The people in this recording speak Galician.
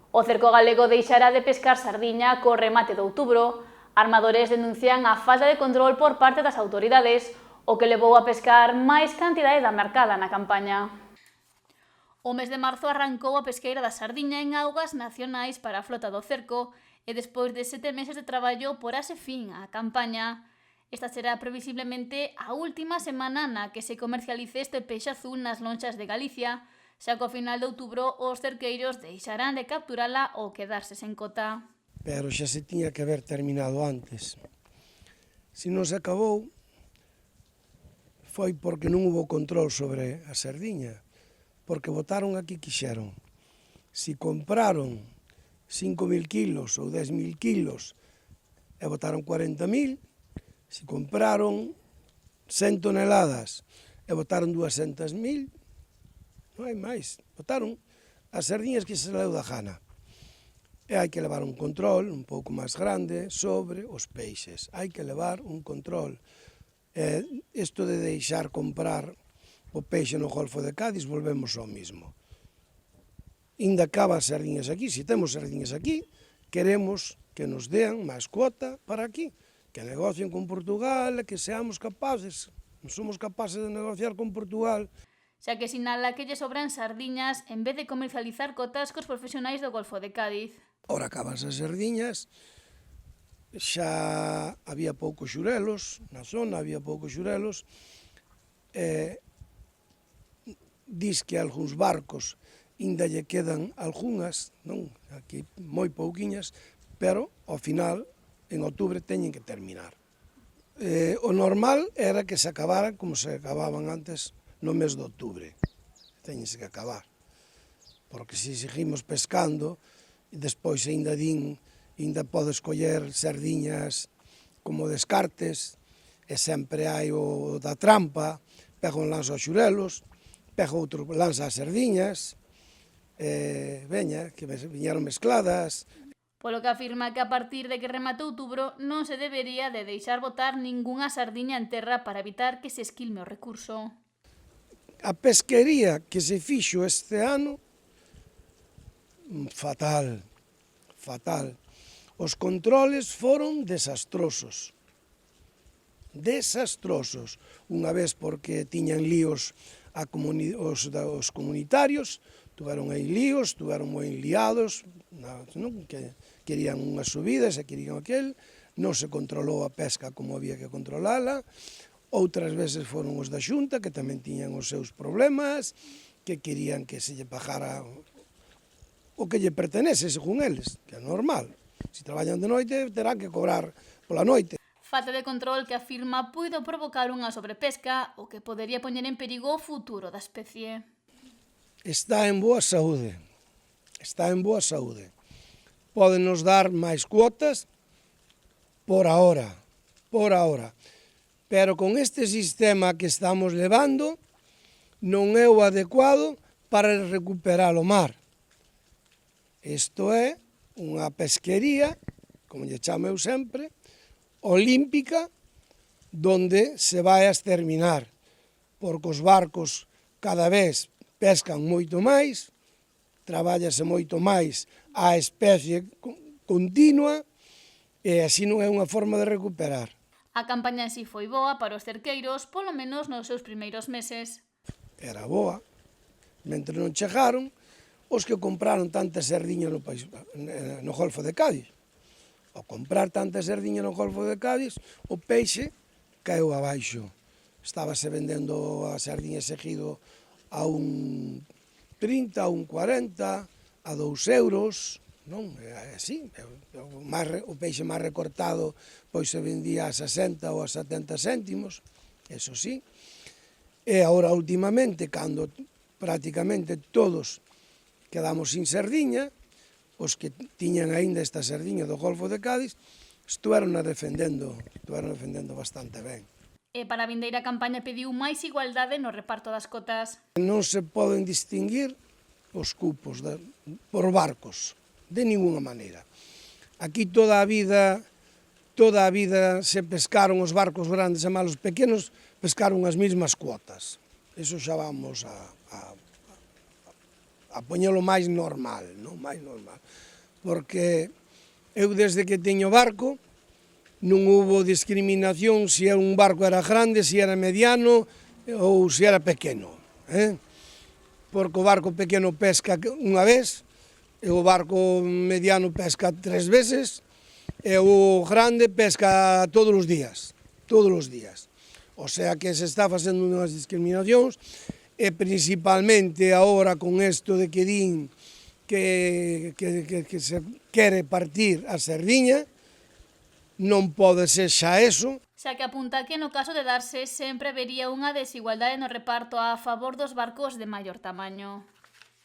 O cerco galego deixará de pescar sardiña co remate de outubro. Armadores denuncian a falta de control por parte das autoridades, o que levou a pescar máis cantidade da mercada na campaña. O mes de marzo arrancou a pesqueira da sardiña en augas nacionais para a flota do cerco e despois de 7 meses de traballo porase fin á campaña. Esta será previsiblemente a última semana na que se comercialice este peixe azul nas lonxas de Galicia, xa que ao final de outubro os cerqueiros deixarán de capturala ou quedarse sen cota. Pero xa se tiña que haber terminado antes. Se non se acabou, foi porque non hubo control sobre a sardiña, porque botaron a que quixeron. Se compraron 5.000 kilos ou 10.000 kilos e botaron 40.000, se compraron 100 toneladas e botaron 200.000, non hai máis. Botaron as sardiñas que se leu da gana. E hai que levar un control un pouco máis grande sobre os peixes. Hai que levar un control. Isto de deixar comprar o peixe no Golfo de Cádiz, volvemos ao mismo. Inda acaba as sardiñas aquí. Se temos sardiñas aquí, queremos que nos dean máis cuota para aquí. Que negocien con Portugal, que seamos capaces. Non somos capaces de negociar con Portugal. Xa que sinala que lle sobran sardiñas en vez de comercializar cotas cos profesionais do Golfo de Cádiz. Ora acaban as sardiñas, xa había poucos xurelos, na zona había poucos xurelos, dis que algúns barcos ainda lle quedan algunhas, non? Aquí moi pouquiñas, pero ao final, en outubro, teñen que terminar. O normal era que se acabaran como se acababan antes no mes de outubro. Teñense que acabar, porque se seguimos pescando, e despois ainda podes coller sardiñas como descartes, e sempre hai o da trampa, pega un lanzo aos xurelos, pega outro lanza as sardiñas, veña, que viñeron mezcladas. Polo que afirma que a partir de que remate outubro non se debería de deixar botar ningunha sardiña en terra para evitar que se esquilme o recurso. A pesquería que se fixo este ano, fatal, fatal. Os controles foron desastrosos. Desastrosos. Unha vez porque tiñan líos os comunitarios, tuveron aí líos, tuveron moi liados, non? Que querían unhas subidas e querían aquel, non se controlou a pesca como había que controlala. Outras veces foron os da Xunta, que tamén tiñan os seus problemas, que querían que se lle pagara o que lle pertenece, según eles, que é normal. Se traballan de noite, terán que cobrar pola noite. Falta de control que afirma puido provocar unha sobrepesca o que podería poñer en perigo o futuro da especie. Está en boa saúde. Está en boa saúde. Pódenos dar máis cuotas por ahora. Por ahora. Pero con este sistema que estamos levando non é o adecuado para recuperar o mar. Isto é unha pesquería, como lle chamo eu sempre, olímpica, donde se vai a exterminar, porque os barcos cada vez pescan moito máis, trabállase moito máis a especie continua, e así non é unha forma de recuperar. A campaña en si foi boa para os cerqueiros, polo menos nos seus primeiros meses. Era boa. Mentre non chegaron, os que compraron tanta sardiña no Golfo de Cádiz. Ao comprar tanta sardiña no Golfo de Cádiz, o peixe caeu abaixo. Estábase vendendo a sardiña seguido a un 30, a un 40, a 2 euros, non? É así, o peixe máis recortado pois se vendía a 60 ou a 70 céntimos, eso sí. E agora, últimamente, cando prácticamente todos quedamos sin sardiña, os que tiñan aínda esta sardiña do Golfo de Cádiz, estuveron defendendo bastante ben. E para a vindeira campaña pediu máis igualdade no reparto das cotas. Non se poden distinguir os cupos por barcos, de ninguna maneira. Aquí toda a vida se pescaron os barcos grandes e malos pequenos, pescaron as mesmas cuotas. Eso xa vamos a poñelo máis normal, non? Máis normal. Porque eu desde que teño barco non hubo discriminación se un barco era grande, se era mediano ou se era pequeno. Porque o barco pequeno pesca unha vez, e o barco mediano pesca 3 veces, e o grande pesca todos os días, todos os días. O sea que se está facendo unhas discriminacións, e principalmente agora con isto de que din que se quere partir a sardiña, non pode ser xa eso. Xa que apunta que no caso de darse sempre vería unha desigualdade no reparto a favor dos barcos de maior tamaño.